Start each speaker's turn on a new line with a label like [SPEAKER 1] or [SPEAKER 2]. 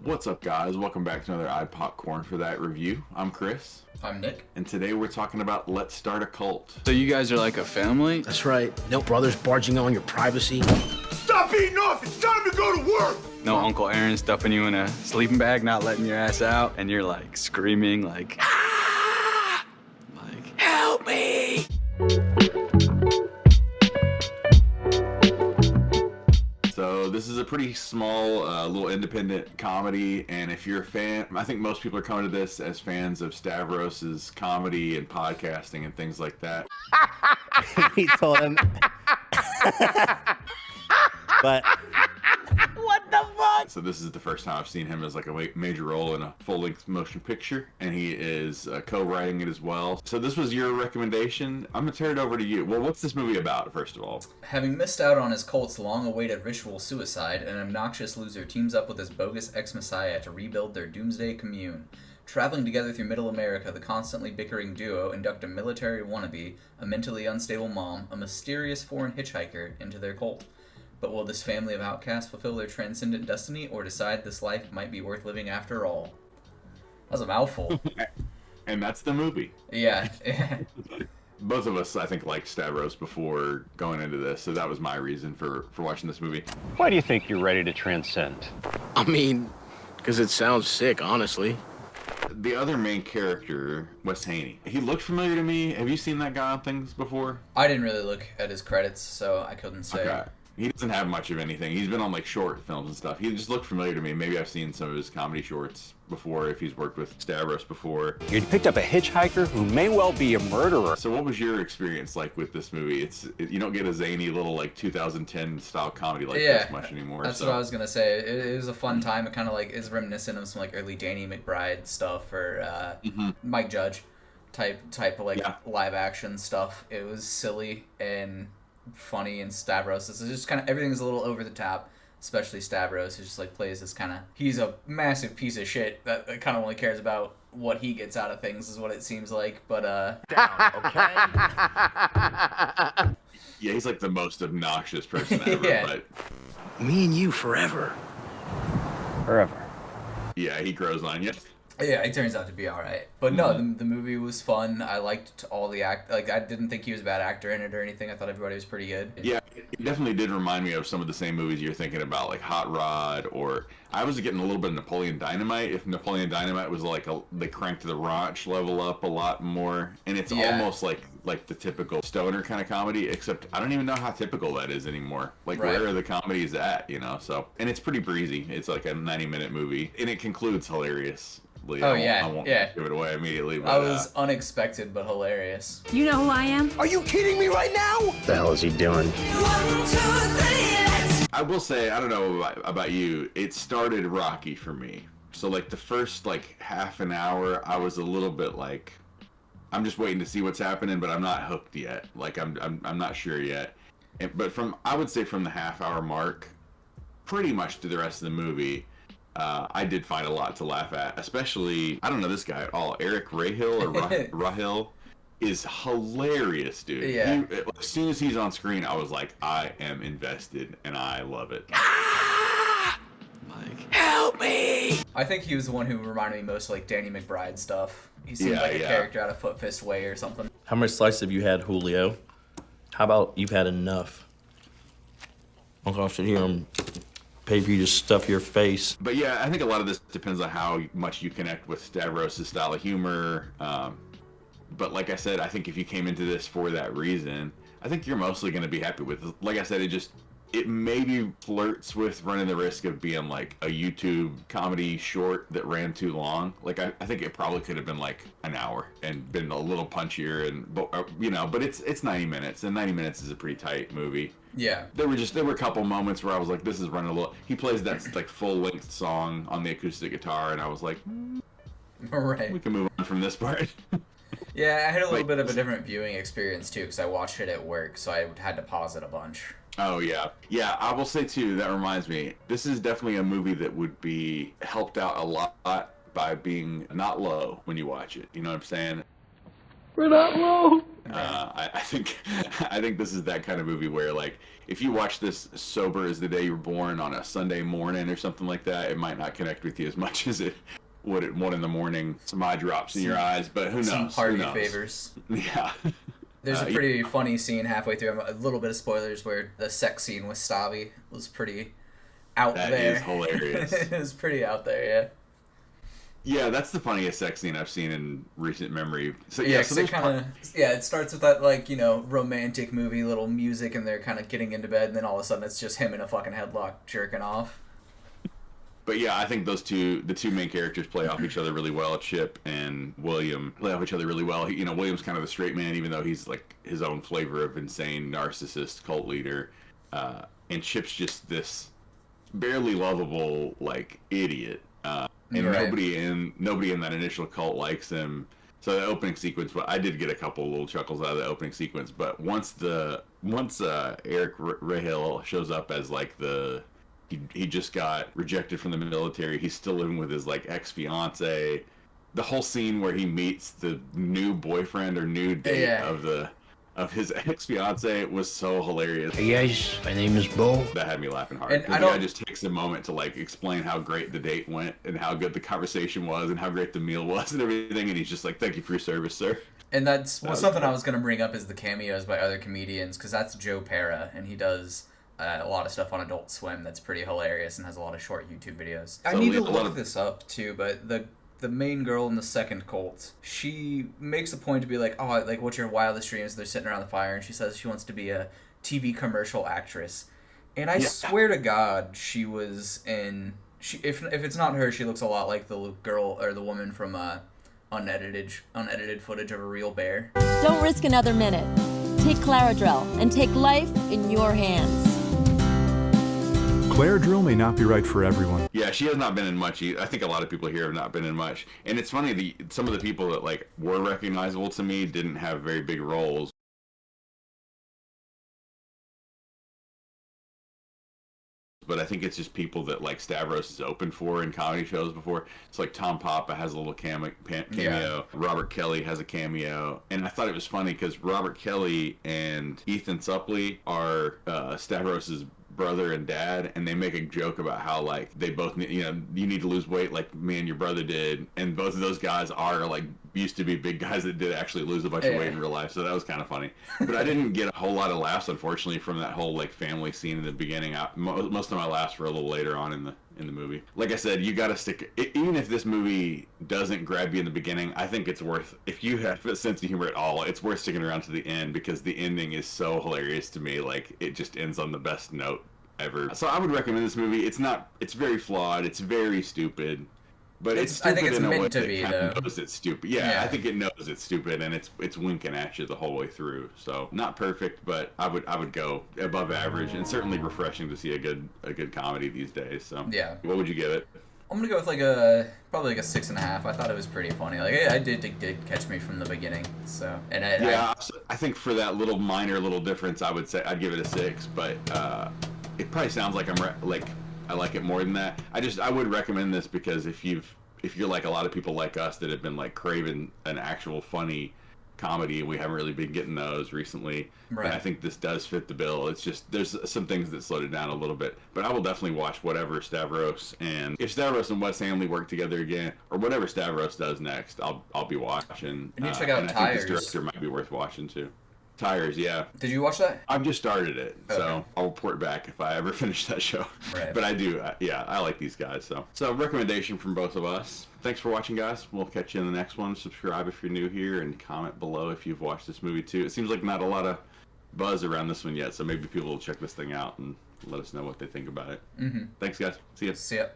[SPEAKER 1] What's up, guys? Welcome back to another iPopcorn for that review. I'm Chris.
[SPEAKER 2] I'm Nick.
[SPEAKER 1] And today we're talking about Let's Start a Cult.
[SPEAKER 3] So you guys are like a family?
[SPEAKER 4] That's right. No brothers barging on your privacy.
[SPEAKER 5] Stop eating off! It's time to go to work!
[SPEAKER 3] No Uncle Aaron stuffing you in a sleeping bag, not letting your ass out, and you're like screaming like, ah! Like, help me!
[SPEAKER 1] So this is a pretty small, little independent comedy, and if you're a fan, I think most people are coming to this as fans of Stavros's comedy and podcasting and things like that.
[SPEAKER 6] He told him. But
[SPEAKER 5] What the fuck?
[SPEAKER 1] So this is the first time I've seen him as like a major role in a full-length motion picture, and he is co-writing it as well. So this was your recommendation. I'm gonna turn it over to you. Well, what's this movie about, first of all?
[SPEAKER 2] Having missed out on his cult's long-awaited ritual suicide, an obnoxious loser teams up with his bogus ex-messiah to rebuild their doomsday commune. Traveling together through Middle America, the constantly bickering duo induct a military wannabe, a mentally unstable mom, a mysterious foreign hitchhiker into their cult. But will this family of outcasts fulfill their transcendent destiny, or decide this life might be worth living after all? That was a mouthful.
[SPEAKER 1] And that's the movie.
[SPEAKER 2] Yeah.
[SPEAKER 1] Both of us, I think, liked Stavros before going into this, so that was my reason for watching this movie.
[SPEAKER 7] Why do you think you're ready to transcend?
[SPEAKER 4] I mean, because it sounds sick, honestly.
[SPEAKER 1] The other main character, Wes Haney, he looked familiar to me. Have you seen that guy on things before?
[SPEAKER 2] I didn't really look at his credits, so I couldn't say.
[SPEAKER 1] Okay. He doesn't have much of anything. He's been on like short films and stuff. He just looked familiar to me. Maybe I've seen some of his comedy shorts before, if he's worked with Stavros before.
[SPEAKER 7] You picked up a hitchhiker who may well be a murderer.
[SPEAKER 1] So what was your experience like with this movie? You don't get a zany little like 2010 style comedy like this much anymore.
[SPEAKER 2] That's what I was gonna say. It was a fun time. It kind of like is reminiscent of some like early Danny McBride stuff or Mike Judge type of like live action stuff. It was silly and funny, and Stavros is just kind of everything's a little over the top, especially Stavros, who just like plays this kind of, he's a massive piece of shit that kind of only cares about what he gets out of things, is what it seems like. But
[SPEAKER 5] Down, okay?
[SPEAKER 1] Yeah, he's like the most obnoxious person ever.
[SPEAKER 2] Yeah.
[SPEAKER 1] But
[SPEAKER 4] Me and you forever.
[SPEAKER 7] Forever.
[SPEAKER 1] yeah, he grows on you.
[SPEAKER 2] yeah, it turns out to be all right. But no, the movie was fun. I liked all the like I didn't think he was a bad actor in it or anything. I thought everybody was pretty good.
[SPEAKER 1] Yeah, it definitely did remind me of some of the same movies you're thinking about, like Hot Rod, or I was getting a little bit of Napoleon Dynamite. If Napoleon Dynamite was like they cranked the raunch level up a lot more, and it's almost like the typical stoner kind of comedy, except I don't even know how typical that is anymore. Like where are the comedies at, you know? So, and it's pretty breezy. It's like a 90-minute movie, and it concludes hilarious. I won't give it away immediately. But,
[SPEAKER 2] I was unexpected but hilarious.
[SPEAKER 8] You know who I am?
[SPEAKER 5] Are you kidding me right now?
[SPEAKER 4] What the hell is he doing?
[SPEAKER 8] 1, 2, 3, let's...
[SPEAKER 1] I will say, I don't know about you, it started rocky for me. So like the first like half an hour, I was a little bit like, I'm just waiting to see what's happening, but I'm not hooked yet. Like I'm not sure yet. But I would say from the half-hour mark, pretty much to the rest of the movie, I did find a lot to laugh at. Especially, I don't know this guy at all. Eric Rahill or Rahil is hilarious, dude.
[SPEAKER 2] Yeah.
[SPEAKER 1] As soon as he's on screen, I was like, I am invested, and I love it.
[SPEAKER 3] like,
[SPEAKER 4] Help me!
[SPEAKER 2] I think he was the one who reminded me most of like Danny McBride stuff. He seemed like a character out of Foot Fist Way or something.
[SPEAKER 9] How much slice have you had, Julio? How about you've had enough? I'm gonna sit here and pay for you to stuff your face.
[SPEAKER 1] But yeah, I think a lot of this depends on how much you connect with Stavros' style of humor. But like I said, I think if you came into this for that reason, I think you're mostly going to be happy with it. Like I said, it maybe flirts with running the risk of being like a YouTube comedy short that ran too long. Like I think it probably could have been like an hour and been a little punchier, but it's 90 minutes, and 90 minutes is a pretty tight movie.
[SPEAKER 2] Yeah.
[SPEAKER 1] There were a couple moments where I was like, this is running a little. He plays that like full-length song on the acoustic guitar, and I was like,
[SPEAKER 2] Right.
[SPEAKER 1] we can move on from this part.
[SPEAKER 2] Yeah, I had a little bit of a different viewing experience too, because I watched it at work, so I had to pause it a bunch.
[SPEAKER 1] Oh yeah. Yeah, I will say too, that reminds me, this is definitely a movie that would be helped out a lot by being not low when you watch it. You know what I'm saying?
[SPEAKER 3] we're not low.
[SPEAKER 1] I think I think this is that kind of movie where, like, if you watch this sober as the day you were born on a Sunday morning or something like that, it might not connect with you as much as it would at 1 a.m. Some eye drops in your eyes, but who knows?
[SPEAKER 2] Some party
[SPEAKER 1] Who knows?
[SPEAKER 2] favors.
[SPEAKER 1] Yeah.
[SPEAKER 2] There's a pretty funny scene halfway through. A little bit of spoilers where the sex scene with Stavvy was pretty out there.
[SPEAKER 1] That is hilarious.
[SPEAKER 2] It was pretty out there, yeah.
[SPEAKER 1] Yeah, that's the funniest sex scene I've seen in recent memory. So
[SPEAKER 2] Yeah,
[SPEAKER 1] so
[SPEAKER 2] so
[SPEAKER 1] there's
[SPEAKER 2] it starts with that, like, you know, romantic movie little music, and they're kind of getting into bed, and then all of a sudden it's just him in a fucking headlock jerking off.
[SPEAKER 1] But yeah, I think the two main characters play off each other really well. Chip and William play off each other really well. You know, William's kind of the straight man, even though he's like his own flavor of insane narcissist cult leader, and Chip's just this barely lovable like idiot. And
[SPEAKER 2] Right.
[SPEAKER 1] nobody in that initial cult likes him. So the opening sequence, but I did get a couple little chuckles out of the opening sequence. But once Eric Rahal shows up as like he just got rejected from the military. He's still living with his like ex-fiance. The whole scene where he meets the new boyfriend or new date of his ex-fiance was so hilarious.
[SPEAKER 4] Hey guys, my name is Bo.
[SPEAKER 1] That had me laughing hard.
[SPEAKER 2] And
[SPEAKER 1] The guy just takes a moment to like explain how great the date went and how good the conversation was and how great the meal was and everything. And he's just like, "Thank you for your service, sir."
[SPEAKER 2] And that's something I was going to bring up is the cameos by other comedians, because that's Joe Pera, and he does a lot of stuff on Adult Swim that's pretty hilarious and has a lot of short YouTube videos. I need to look this up too, but the main girl in the second cult, she makes a point to be like, "Oh, like, what's your wildest dreams?" They're sitting around the fire, and she says she wants to be a TV commercial actress. And I swear to God, she was in. If it's not her, she looks a lot like the girl or the woman from unedited footage of a real bear.
[SPEAKER 10] Don't risk another minute. Take Claradrel and take life in your hands.
[SPEAKER 11] Claradril may not be right for everyone.
[SPEAKER 1] Yeah, she has not been in much. I think a lot of people here have not been in much. And it's funny, some of the people that like were recognizable to me didn't have very big roles. But I think it's just people that like Stavros is open for in comedy shows before. It's like Tom Papa has a little cameo.
[SPEAKER 2] Yeah.
[SPEAKER 1] Robert Kelly has a cameo. And I thought it was funny because Robert Kelly and Ethan Suplee are Stavros's brother and dad, and they make a joke about how like they both need, you need to lose weight like me and your brother did, and both of those guys are like used to be big guys that did actually lose a bunch of weight in real life, so that was kind of funny. But I didn't get a whole lot of laughs, unfortunately, from that whole like family scene in the beginning. Most of my laughs were a little later on in the movie. Like I said, you got to stick. Even if this movie doesn't grab you in the beginning, I think it's worth. If you have a sense of humor at all, it's worth sticking around to the end because the ending is so hilarious to me. Like it just ends on the best note ever. So I would recommend this movie. It's very flawed. It's very stupid. But it's stupid
[SPEAKER 2] I think it's
[SPEAKER 1] in a way
[SPEAKER 2] meant to
[SPEAKER 1] that
[SPEAKER 2] be,
[SPEAKER 1] kind
[SPEAKER 2] though.
[SPEAKER 1] of knows it's stupid. Yeah, I think it knows it's stupid, and it's winking at you the whole way through. So not perfect, but I would go above average, and certainly refreshing to see a good comedy these days. So
[SPEAKER 2] Yeah.
[SPEAKER 1] What would you give it?
[SPEAKER 2] I'm gonna go with probably like a 6.5. I thought it was pretty funny. Like it did catch me from the beginning. So
[SPEAKER 1] I think for that little minor little difference, I would say I'd give it a 6. But it probably sounds like I like it more than that. I would recommend this because if you're like a lot of people like us that have been like craving an actual funny comedy, we haven't really been getting those recently.
[SPEAKER 2] Right.
[SPEAKER 1] I think this does fit the bill. It's just there's some things that slowed it down a little bit, but I will definitely watch whatever Stavros and if Stavros and Wes Hanley work together again, or whatever Stavros does next, I'll be watching.
[SPEAKER 2] And you check out
[SPEAKER 1] and
[SPEAKER 2] Tires.
[SPEAKER 1] I think this director might be worth watching too. Tires, yeah.
[SPEAKER 2] Did you watch that?
[SPEAKER 1] I've just started it, so
[SPEAKER 2] Okay.
[SPEAKER 1] I'll report back if I ever finish that show.
[SPEAKER 2] Right.
[SPEAKER 1] But I do, I like these guys. So recommendation from both of us. Thanks for watching, guys. We'll catch you in the next one. Subscribe if you're new here, and comment below if you've watched this movie too. It seems like not a lot of buzz around this one yet, so maybe people will check this thing out and let us know what they think about it.
[SPEAKER 2] Mm-hmm.
[SPEAKER 1] Thanks, guys. See ya.
[SPEAKER 2] See ya.